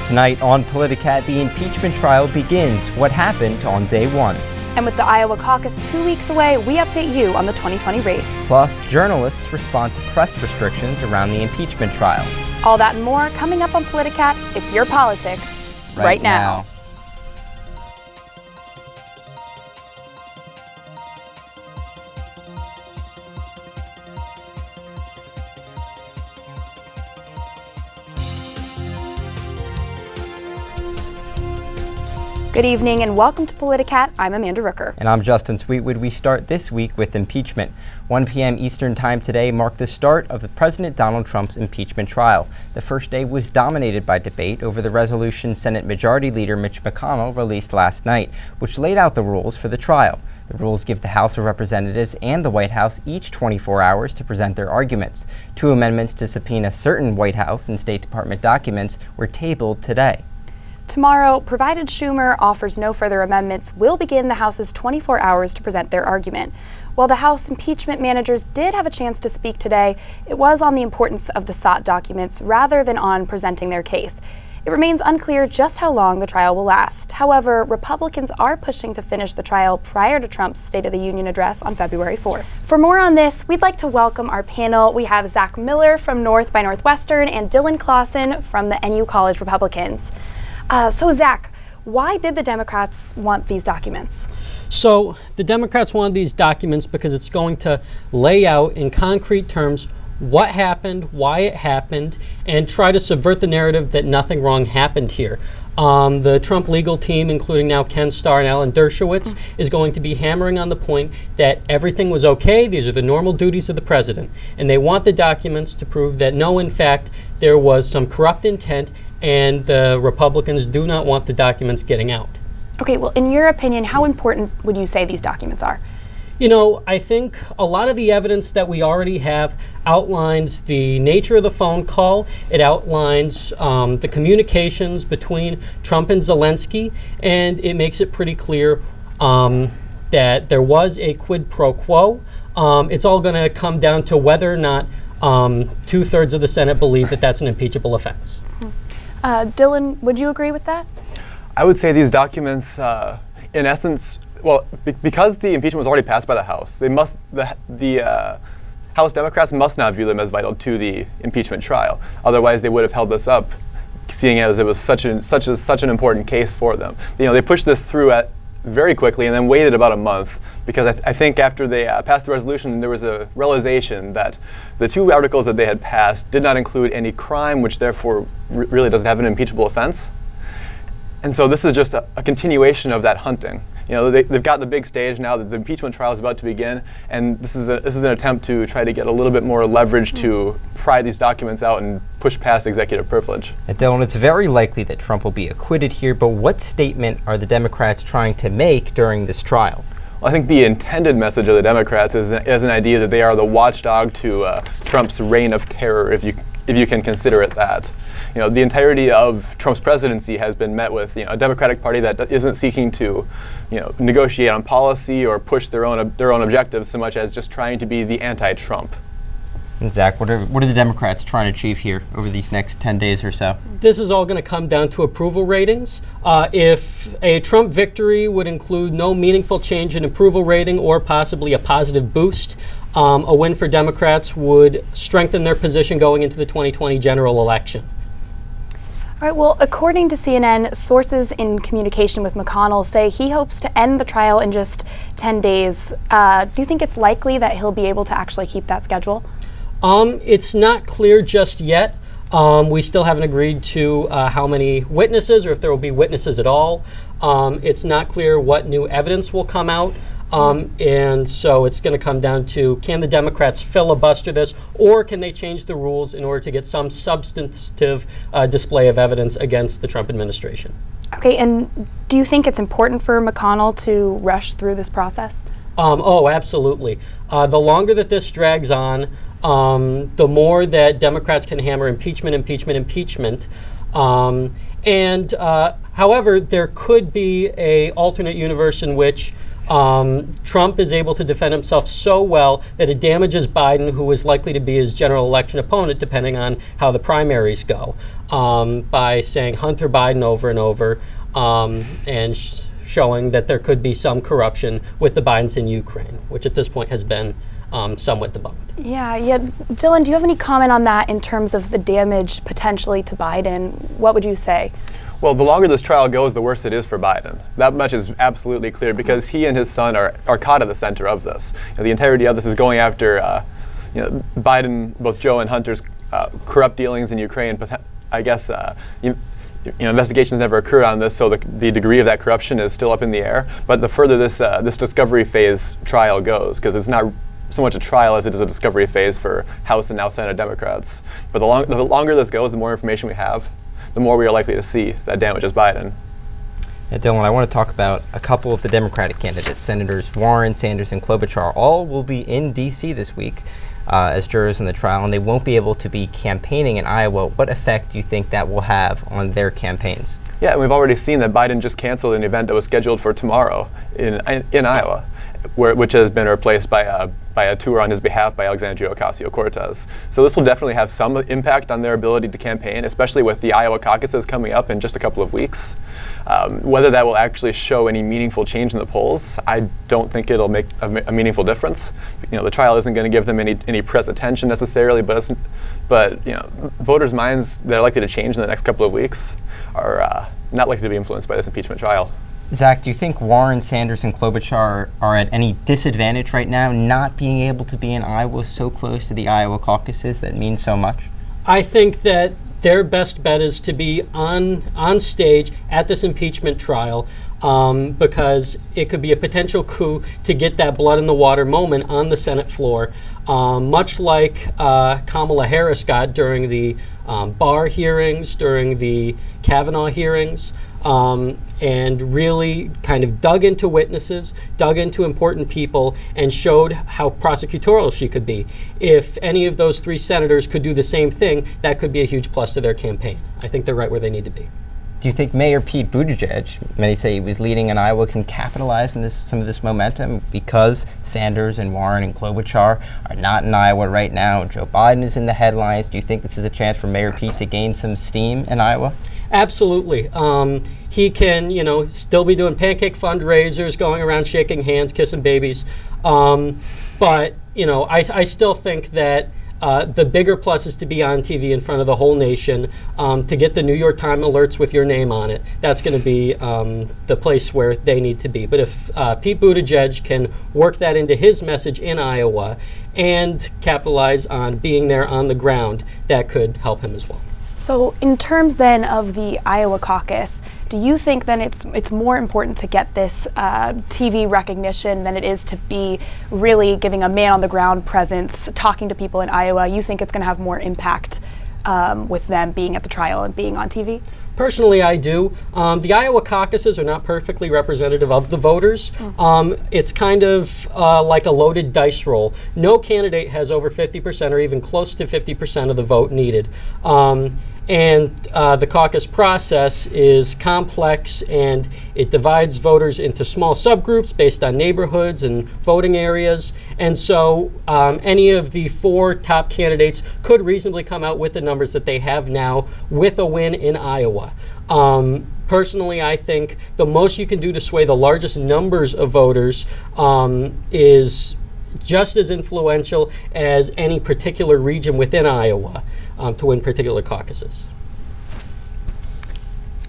Tonight on Politicat, the impeachment trial begins. What happened on day one? And with the Iowa caucus 2 weeks away, we update you on the 2020 race. Plus, journalists respond to press restrictions around the impeachment trial. All that and more coming up on Politicat. It's your politics right now. Good evening and welcome to Politicat. I'm Amanda Rooker. And I'm Justin Sweetwood. We start this week with impeachment. 1 p.m. Eastern Time today marked the start of the President Donald Trump's impeachment trial. The first day was dominated by debate over the resolution Senate Majority Leader Mitch McConnell released last night, which laid out the rules for the trial. The rules give the House of Representatives and the White House each 24 hours to present their arguments. 2 amendments to subpoena certain White House and State Department documents were tabled today. Tomorrow, provided Schumer offers no further amendments, will begin the House's 24 hours to present their argument. While the House impeachment managers did have a chance to speak today, it was on the importance of the sought documents rather than on presenting their case. It remains unclear just how long the trial will last. However, Republicans are pushing to finish the trial prior to Trump's State of the Union address on February 4th. For more on this, we'd like to welcome our panel. We have Zack Miller from North by Northwestern and Dylan Clausen from the NU College Republicans. So Zack, why did the Democrats want these documents? So the Democrats wanted these documents because it's going to lay out in concrete terms what happened, why it happened, and try to subvert the narrative that nothing wrong happened here. The Trump legal team, including now Ken Starr and Alan Dershowitz, is going to be hammering on the point that everything was okay. These are the normal duties of the president. And they want the documents to prove that no, in fact, there was some corrupt intent and the Republicans do not want the documents getting out. Okay, well, in your opinion, how important would you say these documents are? You know, I think a lot of the evidence that we already have outlines the nature of the phone call. It outlines the communications between Trump and Zelensky, and it makes it pretty clear that there was a quid pro quo. It's all going to come down to whether or not 2/3 of the Senate believe that that's an impeachable offense. Dylan, would you agree with that? I would say these documents, in essence, well, because the impeachment was already passed by the House, the House Democrats must not view them as vital to the impeachment trial. Otherwise, they would have held this up, seeing as it was such an important case for them. You know, they pushed this through very quickly and then waited about a month because I think after they passed the resolution, there was a realization that the 2 articles that they had passed did not include any crime, which therefore really doesn't have an impeachable offense. And so this is just a continuation of that hunting. You know, they've got the big stage now that the impeachment trial is about to begin, and this is an attempt to try to get a little bit more leverage to pry these documents out and push past executive privilege. Dylan, it's very likely that Trump will be acquitted here, but what statement are the Democrats trying to make during this trial? Well, I think the intended message of the Democrats is an idea that they are the watchdog to Trump's reign of terror, if you can consider it that. You know, the entirety of Trump's presidency has been met with a Democratic Party that isn't seeking to, negotiate on policy or push their own objectives so much as just trying to be the anti-Trump. And Zach, what are the Democrats trying to achieve here over these next 10 days or so? This is all going to come down to approval ratings. If a Trump victory would include no meaningful change in approval rating or possibly a positive boost, a win for Democrats would strengthen their position going into the 2020 general election. All right, well, according to CNN, sources in communication with McConnell say he hopes to end the trial in just 10 days. Do you think it's likely that he'll be able to actually keep that schedule? It's not clear just yet. We still haven't agreed to how many witnesses or if there will be witnesses at all. It's not clear what new evidence will come out. And so it's going to come down to, can the Democrats filibuster this, or can they change the rules in order to get some substantive display of evidence against the Trump administration? Okay, and do you think it's important for McConnell to rush through this process? Oh, absolutely. The longer that this drags on, the more that Democrats can hammer impeachment. However, there could be an alternate universe in which Trump is able to defend himself so well that it damages Biden, who is likely to be his general election opponent, depending on how the primaries go, by saying Hunter Biden over and over, and showing that there could be some corruption with the Bidens in Ukraine, which at this point has been somewhat debunked. Yeah. Dylan, do you have any comment on that in terms of the damage potentially to Biden? What would you say? Well, the longer this trial goes, the worse it is for Biden. That much is absolutely clear because he and his son are caught at the center of this. The entirety of this is going after Biden, both Joe and Hunter's corrupt dealings in Ukraine. But I guess investigations never occurred on this, so the degree of that corruption is still up in the air. But the further this discovery phase trial goes, because it's not so much a trial as it is a discovery phase for House and now Senate Democrats. But the longer this goes, the more information we have, the more we are likely to see that damages Biden. Yeah, Dylan, I want to talk about a couple of the Democratic candidates. Senators Warren, Sanders, and Klobuchar all will be in D.C. this week as jurors in the trial, and they won't be able to be campaigning in Iowa. What effect do you think that will have on their campaigns? Yeah, and we've already seen that Biden just canceled an event that was scheduled for tomorrow in Iowa, which has been replaced by a tour on his behalf by Alexandria Ocasio-Cortez. So this will definitely have some impact on their ability to campaign, especially with the Iowa caucuses coming up in just a couple of weeks. Whether that will actually show any meaningful change in the polls, I don't think it'll make a meaningful difference. The trial isn't going to give them any press attention necessarily, but voters' minds that are likely to change in the next couple of weeks are not likely to be influenced by this impeachment trial. Zach, do you think Warren, Sanders, and Klobuchar are at any disadvantage right now, not being able to be in Iowa so close to the Iowa caucuses that mean so much? I think that their best bet is to be on stage at this impeachment trial because it could be a potential coup to get that blood in the water moment on the Senate floor, much like Kamala Harris got during the Barr hearings, during the Kavanaugh hearings. And really kind of dug into witnesses, dug into important people, and showed how prosecutorial she could be. If any of those three senators could do the same thing, that could be a huge plus to their campaign. I think they're right where they need to be. Do you think Mayor Pete Buttigieg, many say he was leading in Iowa, can capitalize on some of this momentum because Sanders and Warren and Klobuchar are not in Iowa right now? Joe Biden is in the headlines. Do you think this is a chance for Mayor Pete to gain some steam in Iowa? Absolutely. He can, still be doing pancake fundraisers, going around shaking hands, kissing babies. But, I still think that the bigger plus is to be on TV in front of the whole nation, to get the New York Times alerts with your name on it. That's going to be the place where they need to be. But if Pete Buttigieg can work that into his message in Iowa and capitalize on being there on the ground, that could help him as well. So in terms then of the Iowa caucus, do you think then it's more important to get this TV recognition than it is to be really giving a man on the ground presence, talking to people in Iowa? You think it's going to have more impact with them being at the trial and being on TV? Personally, I do. The Iowa caucuses are not perfectly representative of the voters. It's kind of like a loaded dice roll. No candidate has over 50% or even close to 50% of the vote needed. And the caucus process is complex, and it divides voters into small subgroups based on neighborhoods and voting areas. And so any of the four top candidates could reasonably come out with the numbers that they have now with a win in Iowa. Personally, I think the most you can do to sway the largest numbers of voters is just as influential as any particular region within Iowa to win particular caucuses.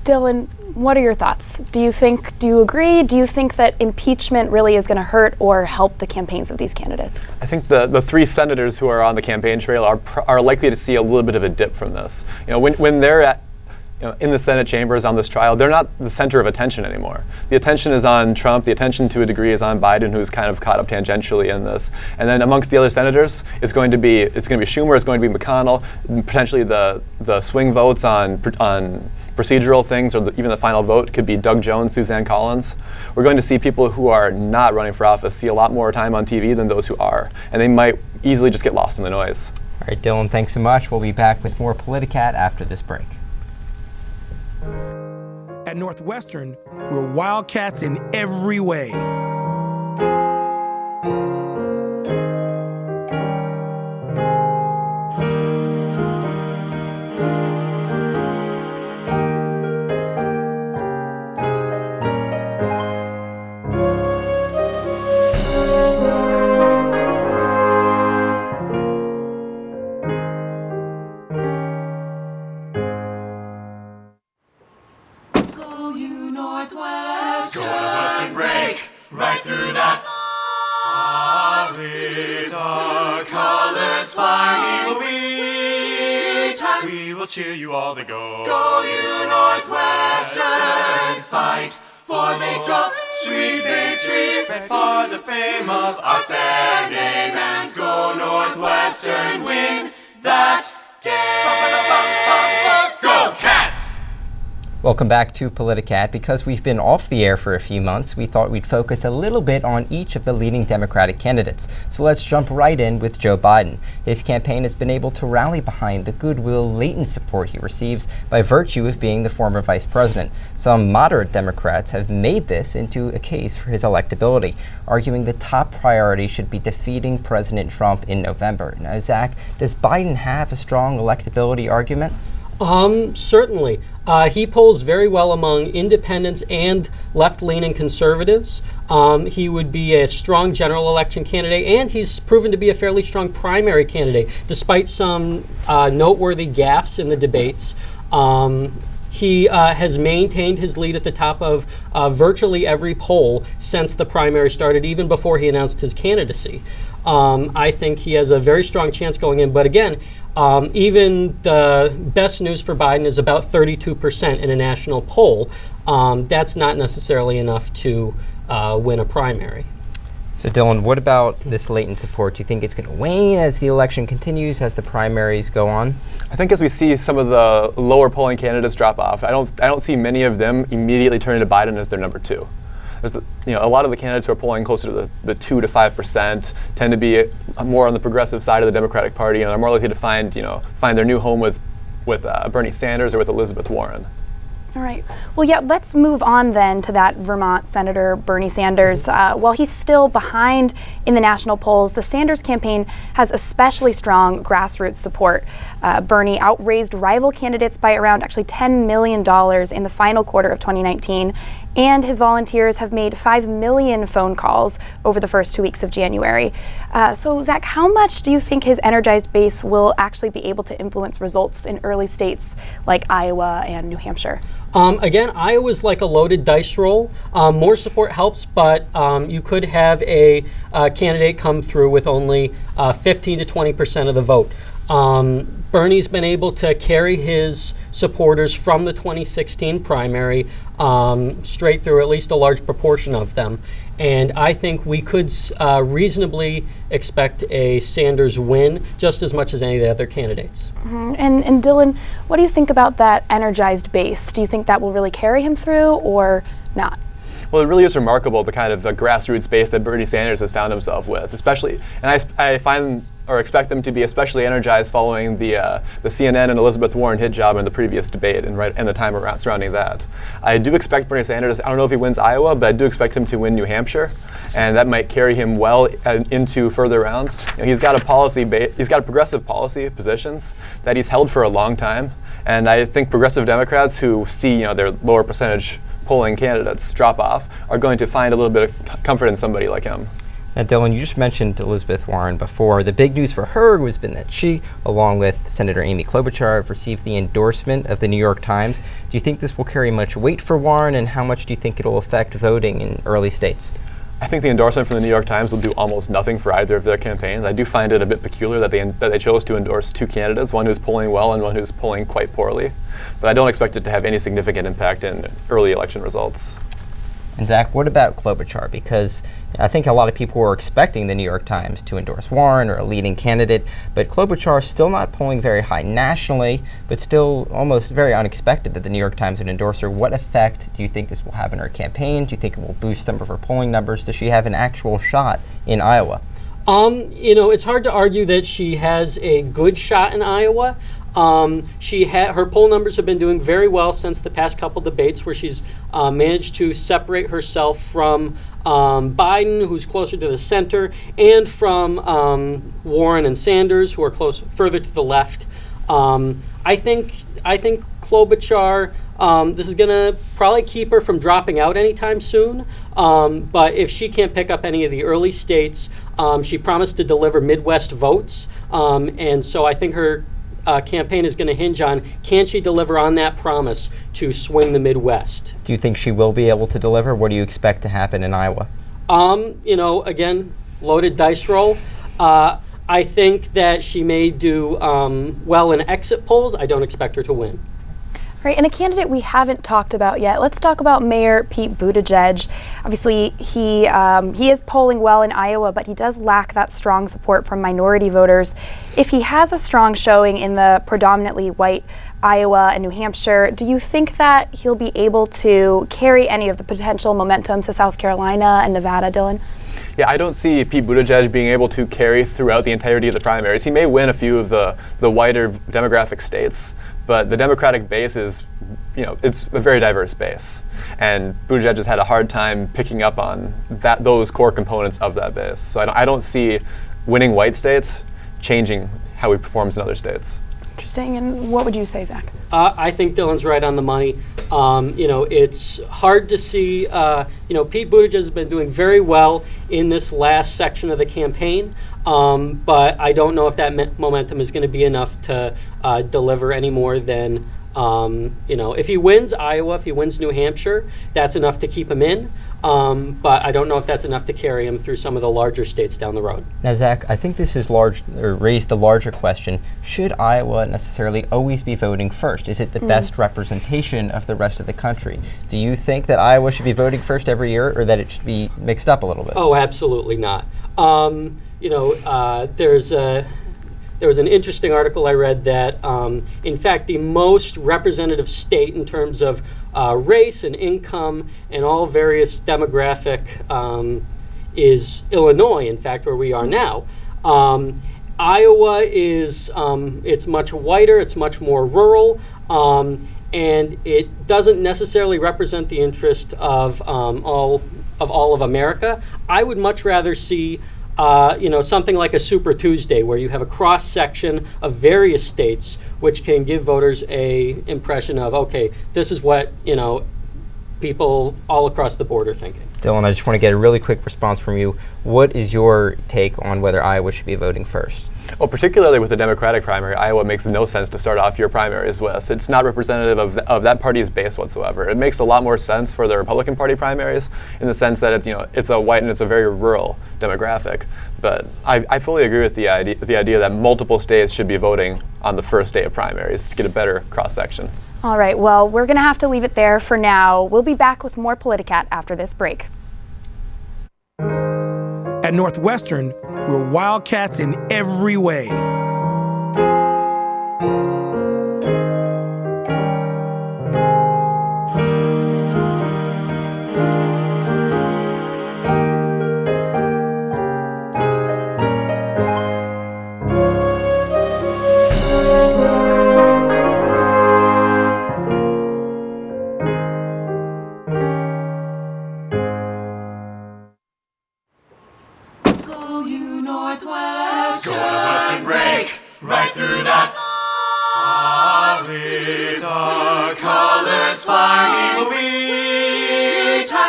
Dylan, what are your thoughts? Do you agree? Do you think that impeachment really is going to hurt or help the campaigns of these candidates? I think the three senators who are on the campaign trail are likely to see a little bit of a dip from this. When they're in the Senate chambers on this trial, they're not the center of attention anymore. The attention is on Trump. The attention, to a degree, is on Biden, who's kind of caught up tangentially in this. And then amongst the other senators, it's going to be Schumer, it's going to be McConnell, potentially the swing votes on procedural things, or even the final vote could be Doug Jones, Suzanne Collins. We're going to see people who are not running for office see a lot more time on TV than those who are, and they might easily just get lost in the noise. All right, Dylan, thanks so much. We'll be back with more Politicat after this break. At Northwestern, we're Wildcats in every way. and break right through that. With our colors flying, we will cheer you all the go. Go you Northwestern, fight for victory, sweet victory, for the fame of our fair name, and go Northwestern, win that game. Go Cats! Welcome back to Politicat. Because we've been off the air for a few months, we thought we'd focus a little bit on each of the leading Democratic candidates. So let's jump right in with Joe Biden. His campaign has been able to rally behind the goodwill, latent support he receives by virtue of being the former vice president. Some moderate Democrats have made this into a case for his electability, arguing the top priority should be defeating President Trump in November. Now, Zach, does Biden have a strong electability argument? Certainly. He polls very well among independents and left-leaning conservatives. He would be a strong general election candidate, and he's proven to be a fairly strong primary candidate, despite some noteworthy gaffes in the debates. He has maintained his lead at the top of virtually every poll since the primary started, even before he announced his candidacy. I think he has a very strong chance going in. But again, even the best news for Biden is about 32% in a national poll. That's not necessarily enough to win a primary. So Dylan, what about this latent support? Do you think it's going to wane as the election continues, as the primaries go on? I think as we see some of the lower polling candidates drop off, I don't see many of them immediately turning to Biden as their number two. There's a lot of the candidates who are polling closer to the 2 to 5% tend to be more on the progressive side of the Democratic Party, and are more likely to find their new home with Bernie Sanders or with Elizabeth Warren. All right. Well, yeah, let's move on then to that Vermont Senator Bernie Sanders. While he's still behind in the national polls, the Sanders campaign has especially strong grassroots support. Bernie outraised rival candidates by around actually $10 million in the final quarter of 2019, and his volunteers have made 5 million phone calls over the first 2 weeks of January. So, Zach, how much do you think his energized base will actually be able to influence results in early states like Iowa and New Hampshire? Again, Iowa's like a loaded dice roll. More support helps, but you could have a candidate come through with only 15 to 20% of the vote. Bernie's been able to carry his supporters from the 2016 primary straight through at least a large proportion of them. And I think we could reasonably expect a Sanders win just as much as any of the other candidates. Mm-hmm. And Dylan, what do you think about that energized base? Do you think that will really carry him through or not? Well, it really is remarkable the kind of grassroots base that Bernie Sanders has found himself with, especially, and I find or expect them to be especially energized following the CNN and Elizabeth Warren hit job in the previous debate and the time around surrounding that. I do expect Bernie Sanders, I don't know if he wins Iowa, but I do expect him to win New Hampshire, and that might carry him well into further rounds. He's got he's got progressive policy positions that he's held for a long time, and I think progressive Democrats who see their lower percentage polling candidates drop off are going to find a little bit of comfort in somebody like him. Now, Dylan, you just mentioned Elizabeth Warren before. The big news for her has been that she, along with Senator Amy Klobuchar, have received the endorsement of the New York Times. Do you think this will carry much weight for Warren, and how much do you think it'll affect voting in early states? I think the endorsement from the New York Times will do almost nothing for either of their campaigns. I do find it a bit peculiar that they chose to endorse two candidates, one who's polling well and one who's polling quite poorly. But I don't expect it to have any significant impact in early election results. And Zach, what about Klobuchar? Because I think a lot of people were expecting the New York Times to endorse Warren or a leading candidate, but Klobuchar is still not polling very high nationally, but still almost very unexpected that the New York Times would endorse her. What effect do you think this will have in her campaign? Do you think it will boost some of her polling numbers? Does she have an actual shot in Iowa? It's hard to argue that she has a good shot in Iowa. Her poll numbers have been doing very well since the past couple debates, where she's managed to separate herself from Biden, who's closer to the center, and from Warren and Sanders, who are further to the left. I think Klobuchar, this is going to probably keep her from dropping out anytime soon. But if she can't pick up any of the early states, she promised to deliver Midwest votes. And so I think her campaign is going to hinge on, can she deliver on that promise to swing the Midwest? Do you think she will be able to deliver? What do you expect to happen in Iowa? Again, loaded dice roll. I think that she may do well in exit polls. I don't expect her to win. Right, and a candidate we haven't talked about yet. Let's talk about Mayor Pete Buttigieg. Obviously, he is polling well in Iowa, but he does lack that strong support from minority voters. If he has a strong showing in the predominantly white Iowa and New Hampshire, do you think that he'll be able to carry any of the potential momentum to South Carolina and Nevada, Dylan? Yeah, I don't see Pete Buttigieg being able to carry throughout the entirety of the primaries. He may win a few of the whiter demographic states, but the Democratic base is, it's a very diverse base. And Buttigieg has had a hard time picking up on those core components of that base. So I don't see winning white states changing how he performs in other states. Interesting. And what would you say, Zach? I think Dylan's right on the money. It's hard to see. Pete Buttigieg has been doing very well in this last section of the campaign, but I don't know if that momentum is going to be enough to deliver any more than, if he wins Iowa, if he wins New Hampshire, that's enough to keep him in. But I don't know if that's enough to carry him through some of the larger states down the road. Now, Zach, I think this is raised a larger question. Should Iowa necessarily always be voting first? Is it the best representation of the rest of the country? Do you think that Iowa should be voting first every year, or that it should be mixed up a little bit? Oh, absolutely not. There was an interesting article I read that, in fact, the most representative state in terms of race and income and all various demographic is Illinois, in fact, where we are now. Iowa is, it's much whiter, it's much more rural, and it doesn't necessarily represent the interest of all of America. I would much rather see something like a Super Tuesday, where you have a cross section of various states, which can give voters a impression of, okay, this is what people all across the board are thinking. Dylan, I just want to get a really quick response from you. What is your take on whether Iowa should be voting first? Well, particularly with the Democratic primary, Iowa makes no sense to start off your primaries with. It's not representative of that party's base whatsoever. It makes a lot more sense for the Republican Party primaries in the sense that it's a white and it's a very rural demographic. But I fully agree with the idea that multiple states should be voting on the first day of primaries to get a better cross section. All right, well, we're going to have to leave it there for now. We'll be back with more Politicat after this break. At Northwestern, we're wildcats in every way. Northwestern, break right through that. With our colors flying,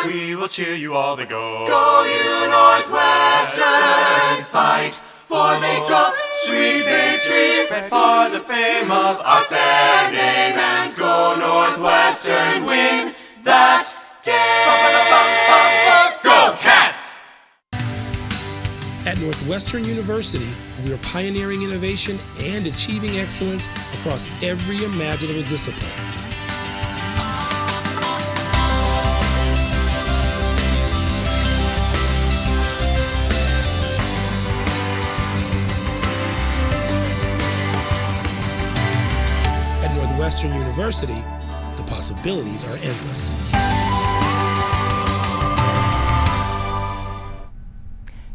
we will cheer you all the go. Go you Northwestern, fight for victory, sweet victory, for the fame of our fair name, and go Northwestern, win that game. Go Cats! At Northwestern University, we are pioneering innovation and achieving excellence across every imaginable discipline. At Northwestern University, the possibilities are endless.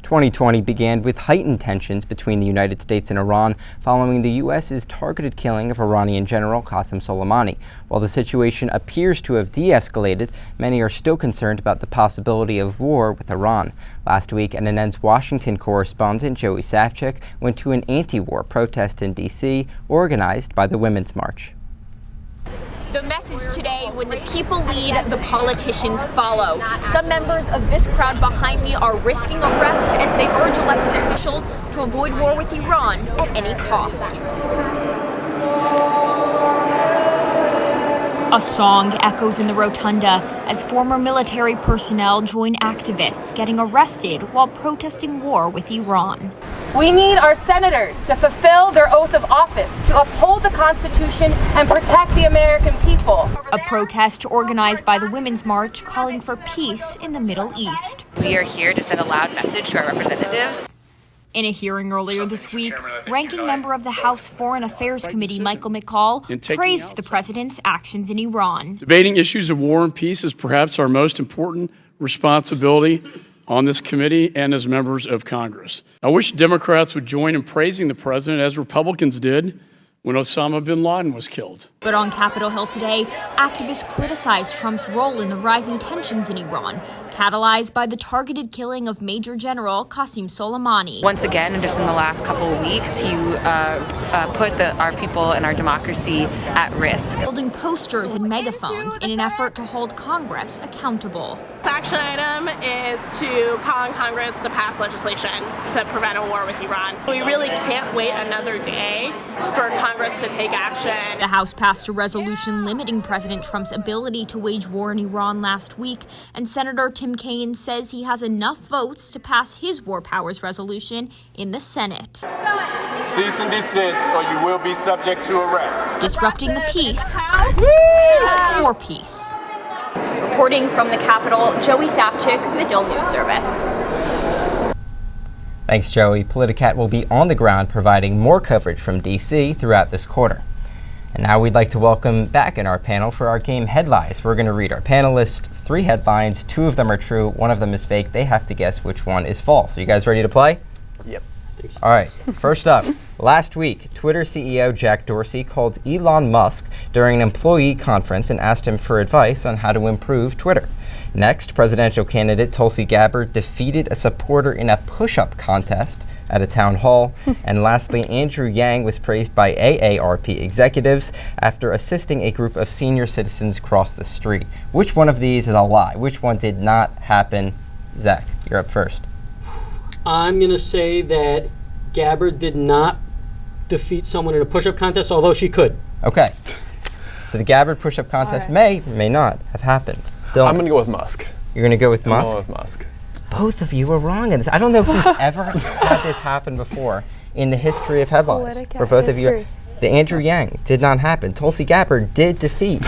2020 began with heightened tensions between the United States and Iran following the U.S.'s targeted killing of Iranian General Qassem Soleimani. While the situation appears to have de-escalated, many are still concerned about the possibility of war with Iran. Last week, NNN's Washington correspondent Joey Safchik went to an anti-war protest in D.C. organized by the Women's March. The message today: when the people lead, the politicians follow. Some members of this crowd behind me are risking arrest as they urge elected officials to avoid war with Iran at any cost. A song echoes in the rotunda as former military personnel join activists getting arrested while protesting war with Iran. We need our senators to fulfill their oath of office, to uphold the Constitution and protect the American people. A protest organized by the Women's March calling for peace in the Middle East. We are here to send a loud message to our representatives. In a hearing earlier this week, ranking member of the House Foreign Affairs Committee Michael McConnell praised the president's actions in Iran. Debating issues of war and peace is perhaps our most important responsibility on this committee and as members of Congress. I wish Democrats would join in praising the president as Republicans did when Osama bin Laden was killed. But on Capitol Hill today, activists criticized Trump's role in the rising tensions in Iran, catalyzed by the targeted killing of Major General Qasem Soleimani. Once again, just in the last couple of weeks, he put our people and our democracy at risk. Holding posters and megaphones in an effort to hold Congress accountable. The action item is to call on Congress to pass legislation to prevent a war with Iran. We really can't wait another day for Congress to take action. The House passed a resolution limiting President Trump's ability to wage war in Iran last week, and Senator Tim Kaine says he has enough votes to pass his war powers resolution in the Senate. Cease and desist, or you will be subject to arrest. Disrupting the peace for peace. Reporting from the Capitol, Joey Safchik, Medill News Service. Thanks, Joey. Politicat will be on the ground providing more coverage from D.C. throughout this quarter. And now we'd like to welcome back in our panel for our game headlines. We're going to read our panelists 3 headlines. 2 of them are true, 1 of them is fake. They have to guess which one is false. Are you guys ready to play? Yep. All right, first up, last week, Twitter CEO Jack Dorsey called Elon Musk during an employee conference and asked him for advice on how to improve Twitter. Next, presidential candidate Tulsi Gabbard defeated a supporter in a push-up contest at a town hall. And lastly, Andrew Yang was praised by AARP executives after assisting a group of senior citizens cross the street. Which one of these is a lie? Which one did not happen? Zach, you're up first. I'm going to say that Gabbard did not defeat someone in a push-up contest, although she could. Okay. So the Gabbard push-up contest may or may not have happened. Dylan, I'm going to go with Musk. You're going to go with Musk? I'm going with Musk. Both of you are wrong in this. I don't know if we've ever had this happen before in the history of headlines. Politicat Where both history. of you, the Andrew Yang did not happen. Tulsi Gabbard did defeat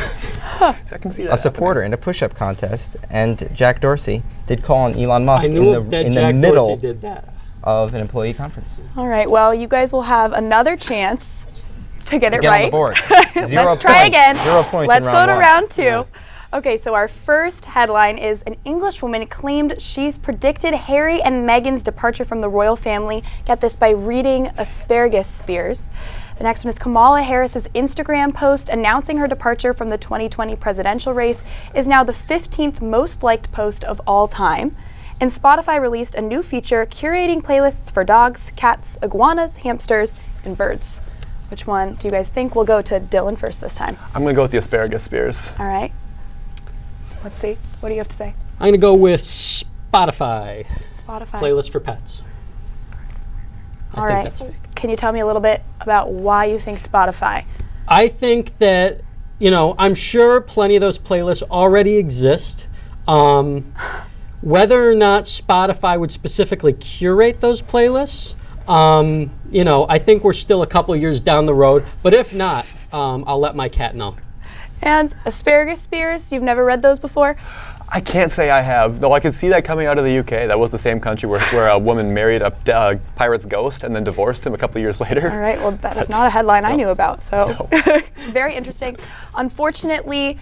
I can see that a supporter in a push-up contest, and Jack Dorsey did call on Elon Musk in the middle did that. of an employee conference. All right, well, you guys will have another chance to get it Get right. on the board. Let's try again. 0 points. Let's in go to one. round 2. Yeah. Okay, so our first headline is an Englishwoman claimed she's predicted Harry and Meghan's departure from the royal family. Get this, by reading asparagus spears. The next one is Kamala Harris's Instagram post announcing her departure from the 2020 presidential race is now the 15th most liked post of all time. And Spotify released a new feature curating playlists for dogs, cats, iguanas, hamsters, and birds. Which one do you guys think? We'll go to Dylan first this time. I'm going to go with the asparagus spears. All right. Let's see. What do you have to say? I'm going to go with Spotify. Spotify. Playlist for pets. All I think right. that's fake. Can you tell me a little bit about why you think Spotify? I think that, I'm sure plenty of those playlists already exist. Whether or not Spotify would specifically curate those playlists, I think we're still a couple years down the road. But if not, I'll let my cat know. And asparagus spears, you've never read those before? I can't say I have, though I could see that coming out of the UK. That was the same country where a woman married a pirate's ghost and then divorced him a couple of years later. All right, well, that is not a headline I knew about, so very interesting. Unfortunately,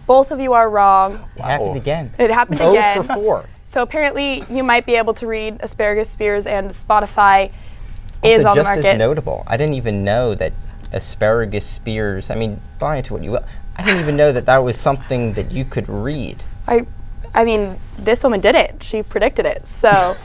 both of you are wrong. It happened again. It happened again. 0 for 4. So apparently you might be able to read asparagus spears, and Spotify is on the market. Just as notable, I didn't even know that asparagus spears, buy into what you will. I didn't even know that was something that you could read. I mean, this woman did it. She predicted it. So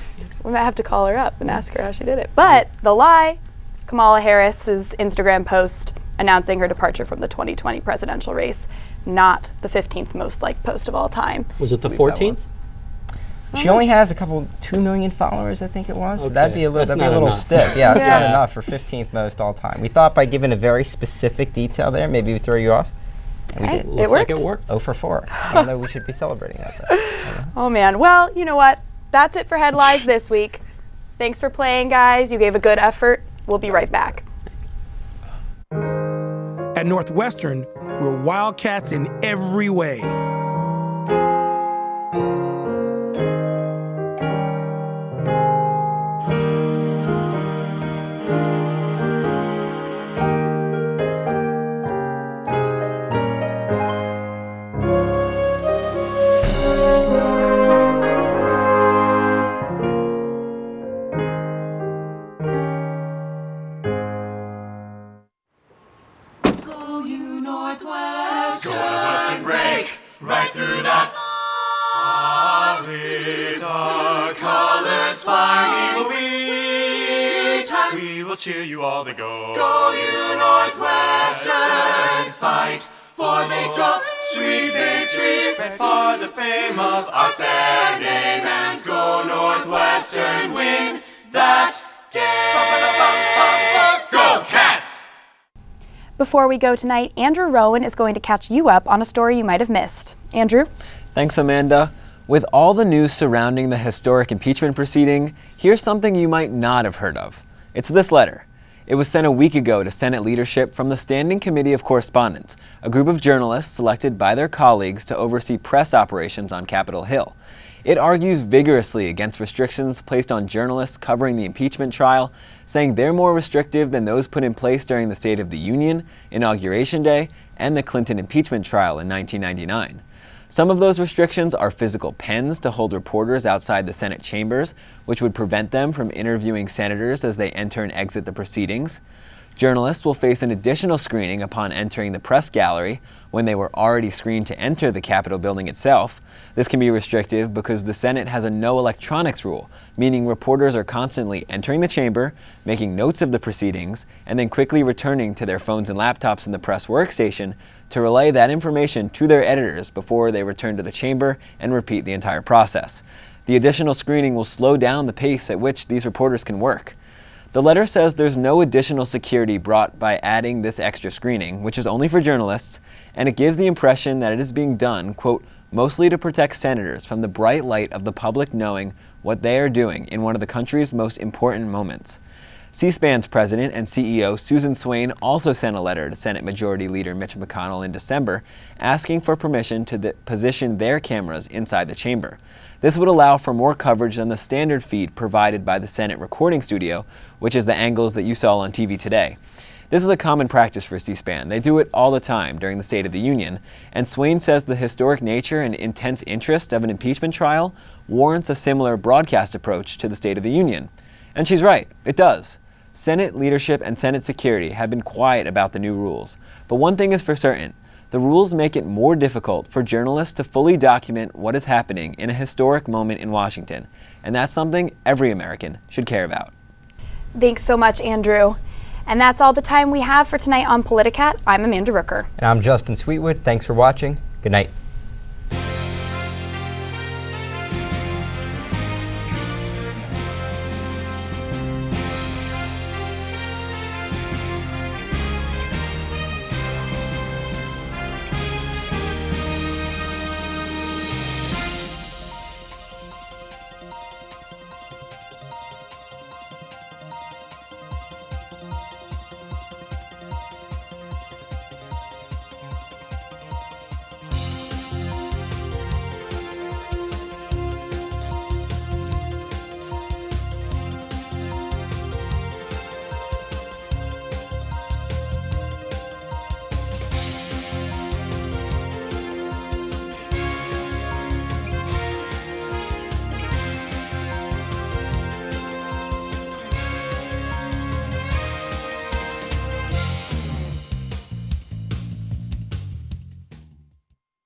we might have to call her up and ask her how she did it. But the lie, Kamala Harris's Instagram post announcing her departure from the 2020 presidential race, not the 15th most liked post of all time. Was it the 14th? She only has 2 million followers, I think it was. Okay. So that'd be a little stiff. Yeah, that's not enough for 15th most all time. We thought by giving a very specific detail there, maybe we throw you off. And we did. Looks like it worked. 0 for 4. I don't know, we should be celebrating that. Oh man, well, you know what? That's it for Headlines this week. Thanks for playing, guys. You gave a good effort. We'll be right back. At Northwestern, we're Wildcats in every way. Northwestern, break right through that. With our colors flying, we will cheer you all to go. Go you Northwestern, fight for victory, sweet victory, for the fame of our fair name, and go Northwestern, win that game. Go Cats! Before we go tonight, Andrew Rowan is going to catch you up on a story you might have missed. Andrew? Thanks, Amanda. With all the news surrounding the historic impeachment proceeding, here's something you might not have heard of. It's this letter. It was sent a week ago to Senate leadership from the Standing Committee of Correspondents, a group of journalists selected by their colleagues to oversee press operations on Capitol Hill. It argues vigorously against restrictions placed on journalists covering the impeachment trial, saying they're more restrictive than those put in place during the State of the Union, Inauguration Day, and the Clinton impeachment trial in 1999. Some of those restrictions are physical pens to hold reporters outside the Senate chambers, which would prevent them from interviewing senators as they enter and exit the proceedings. Journalists will face an additional screening upon entering the press gallery when they were already screened to enter the Capitol building itself. This can be restrictive because the Senate has a no electronics rule, meaning reporters are constantly entering the chamber, making notes of the proceedings, and then quickly returning to their phones and laptops in the press workstation to relay that information to their editors before they return to the chamber and repeat the entire process. The additional screening will slow down the pace at which these reporters can work. The letter says there's no additional security brought by adding this extra screening, which is only for journalists, and it gives the impression that it is being done, quote, mostly to protect senators from the bright light of the public knowing what they are doing in one of the country's most important moments. C-SPAN's president and CEO Susan Swain also sent a letter to Senate Majority Leader Mitch McConnell in December asking for permission to position their cameras inside the chamber. This would allow for more coverage than the standard feed provided by the Senate recording studio, which is the angles that you saw on TV today. This is a common practice for C-SPAN. They do it all the time during the State of the Union, and Swain says the historic nature and intense interest of an impeachment trial warrants a similar broadcast approach to the State of the Union. And she's right, it does. Senate leadership and Senate security have been quiet about the new rules, but one thing is for certain. The rules make it more difficult for journalists to fully document what is happening in a historic moment in Washington, and that's something every American should care about. Thanks so much, Andrew. And that's all the time we have for tonight on Politicat. I'm Amanda Rooker. And I'm Justin Sweetwood. Thanks for watching. Good night.